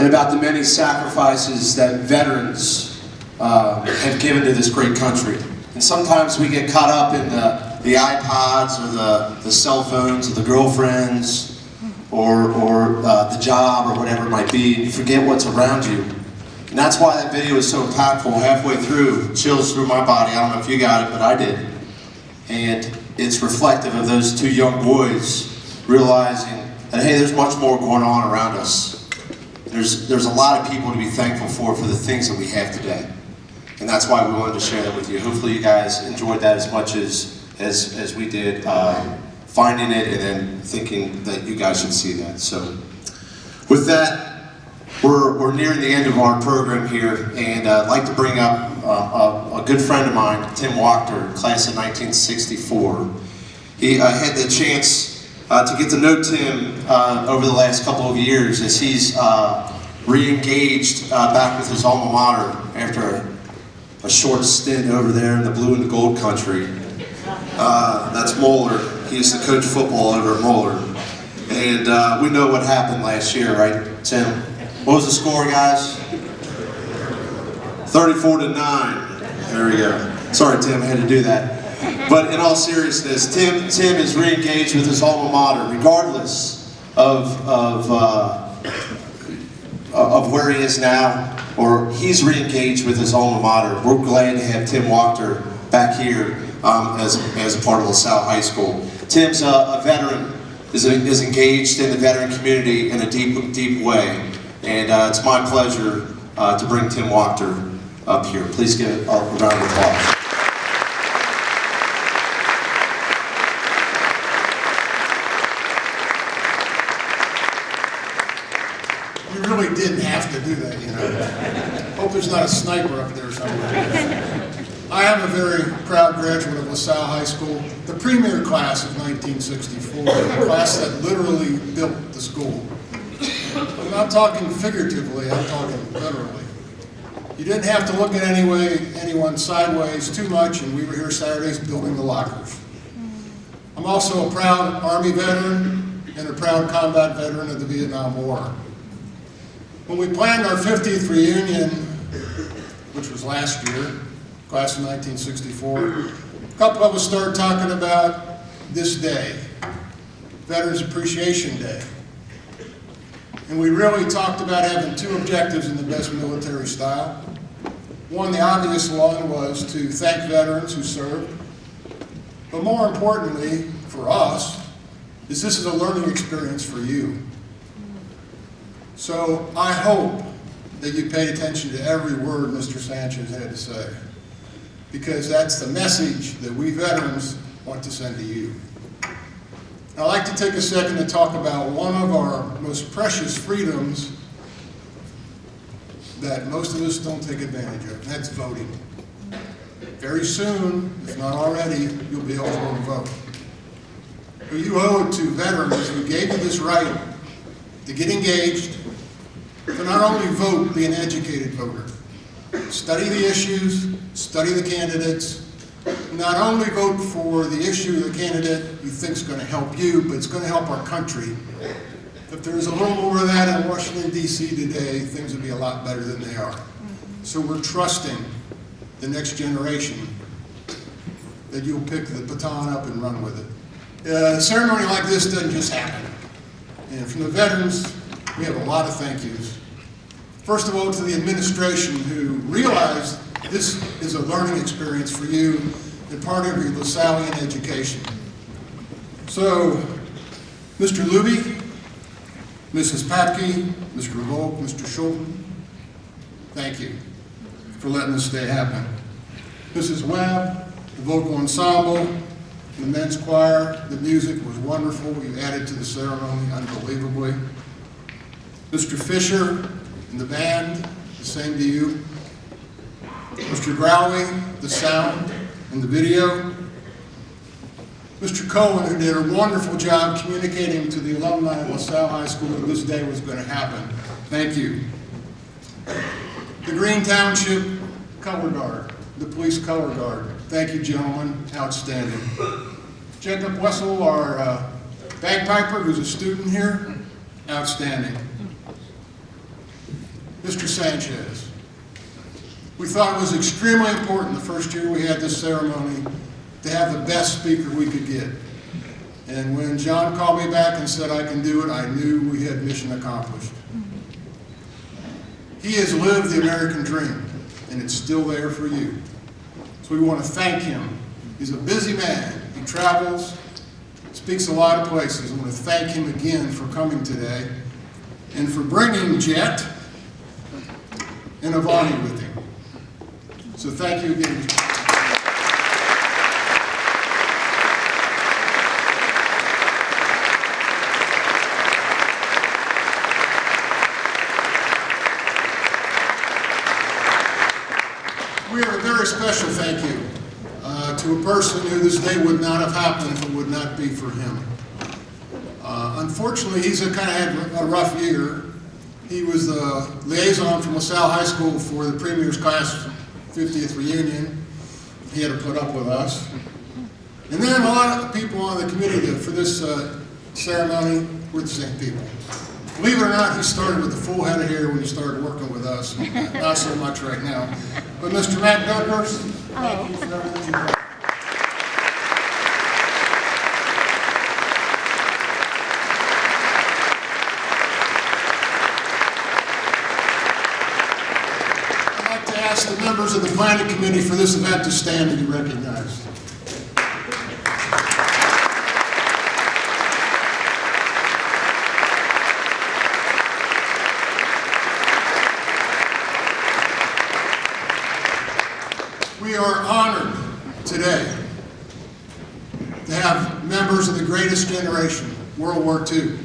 and about the many sacrifices that veterans have given to this great country. And sometimes we get caught up in the iPods or the cell phones or the girlfriends or the job or whatever it might be, and you forget what's around you. And that's why that video is so impactful. Halfway through, chills through my body. I don't know if you got it, but I did. And it's reflective of those two young boys realizing that, hey, there's much more going on around us. There's a lot of people to be thankful for the things that we have today. And that's why we wanted to share that with you. Hopefully you guys enjoyed that as much as we did, finding it and then thinking that you guys should see that. So with that, we're nearing the end of our program here, and I'd like to bring up a good friend of mine, Tim Waechter, class of 1964. I had the chance to get to know Tim over the last couple of years as he's re-engaged back with his alma mater after a short stint over there in the blue and the gold country. That's Moeller. He used to coach football over at Moeller. And we know what happened last year, right, Tim? What was the score, guys? 34-9. There we go. Sorry, Tim, I had to do that. But in all seriousness, Tim is re-engaged with his alma mater, regardless of where he is now, or he's re-engaged with his alma mater. We're glad to have Tim Waechter back here as a part of LaSalle High School. Tim's a veteran, is engaged in the veteran community in a deep way. And it's my pleasure to bring Tim Waechter up here. Please give a round of applause. You really didn't have to do that, you know. Hope there's not a sniper up there somewhere. I am a very proud graduate of LaSalle High School, the premier class of 1964, the class that literally built the school. I'm not talking figuratively, I'm talking literally. You didn't have to look at anyone sideways too much, and we were here Saturdays building the lockers. I'm also a proud Army veteran and a proud combat veteran of the Vietnam War. When we planned our 50th reunion, which was last year, class of 1964, a couple of us started talking about this day, Veterans Appreciation Day. And we really talked about having two objectives in the best military style. One, the obvious one, was to thank veterans who served. But more importantly, for us, is this is a learning experience for you. So I hope that you paid attention to every word Mr. Sanchez had to say, because that's the message that we veterans want to send to you. I'd like to take a second to talk about one of our most precious freedoms that most of us don't take advantage of, and that's voting. Very soon, if not already, you'll be eligible to vote. But you owe it to veterans who gave you this right to get engaged, to not only vote, be an educated voter. Study the issues, study the candidates, not only vote for the issue of the candidate you think is going to help you, but it's going to help our country. If there was a little more of that in Washington, D.C. today, things would be a lot better than they are. So we're trusting the next generation that you'll pick the baton up and run with it. A ceremony like this doesn't just happen. And from the veterans, we have a lot of thank yous. First of all, to the administration who realized this is a learning experience for you and part of your LaSallian education. So, Mr. Luby, Mrs. Papke, Mr. Volk, Mr. Schulten, thank you for letting this day happen. Mrs. Webb, the vocal ensemble, the men's choir, the music was wonderful. You added to the ceremony unbelievably. Mr. Fisher and the band, the same to you. Mr. Growley, the sound and the video. Mr. Cohen, who did a wonderful job communicating to the alumni of LaSalle High School that this day was going to happen. Thank you. The Green Township Color Guard, the Police Color Guard. Thank you, gentlemen. Outstanding. Jacob Wessel, our bagpiper, who's a student here. Outstanding. Mr. Sanchez. We thought it was extremely important the first year we had this ceremony to have the best speaker we could get. And when John called me back and said I can do it, I knew we had mission accomplished. He has lived the American dream, and it's still there for you. So we want to thank him. He's a busy man. He travels, speaks a lot of places. I want to thank him again for coming today and for bringing Jet and Avani with him. So thank you again. We have a very special thank you to a person who this day would not have happened if it would not be for him. Unfortunately, he's kind of had a rough year. He was the liaison from LaSalle High School for the Premier's Class 50th reunion. He had to put up with us. And then a lot of people on the committee for this ceremony were the same people. Believe it or not, he started with a full head of hair when he started working with us. Not so much right now. But Mr. Matt Douglas, thank you for everything you've done. I'd like to ask the members of the planning committee for this event to stand and be recognized. We are honored today to have members of the greatest generation, World War II.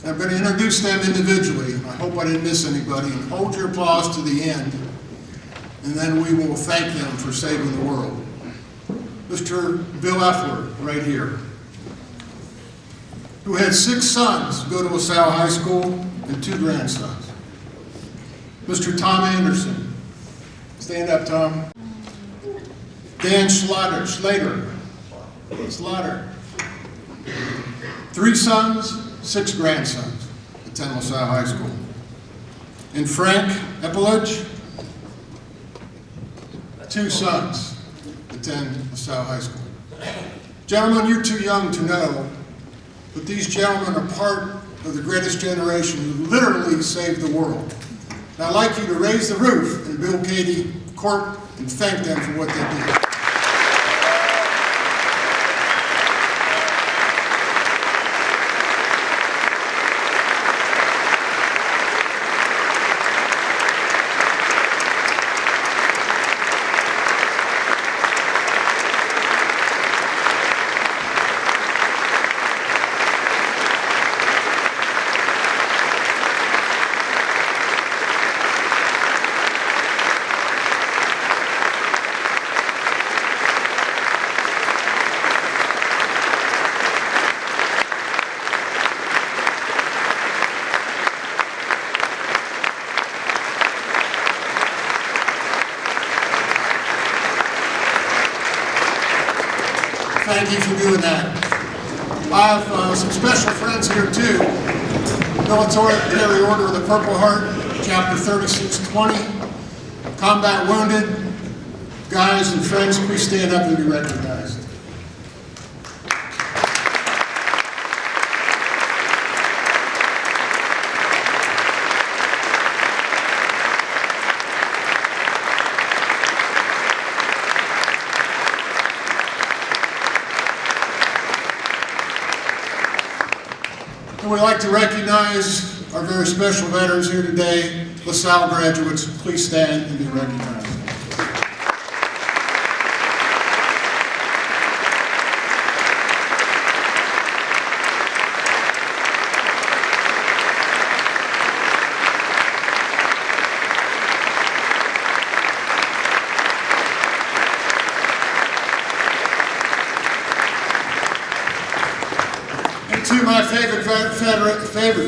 I'm going to introduce them individually. I hope I didn't miss anybody. And hold your applause to the end, and then we will thank them for saving the world. Mr. Bill Effler, right here, who had 6 sons go to LaSalle High School and 2 grandsons. Mr. Tom Anderson, stand up, Tom. Dan Slater. 3 sons, 6 grandsons, attend LaSalle High School. And Frank Epelage, 2 sons, attend LaSalle High School. Gentlemen, you're too young to know, but these gentlemen are part of the greatest generation who literally saved the world. And I'd like you to raise the roof in Bill Cady Court and thank them for what they did. Thank you for doing that. I have some special friends here too. Military Order of the Purple Heart, Chapter 3620. Combat wounded. Guys and friends, please stand up and be recognized. And we'd like to recognize our very special veterans here today, LaSalle graduates. Please stand and be recognized. To my favorite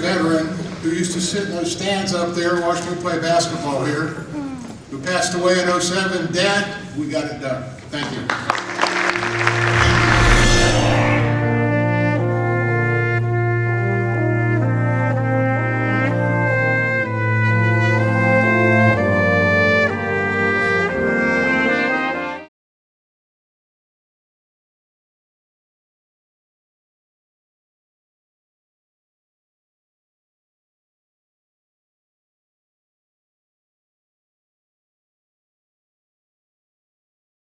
veteran who used to sit in those stands up there and watch me play basketball here, who passed away in '07, Dad, we got it done. Thank you.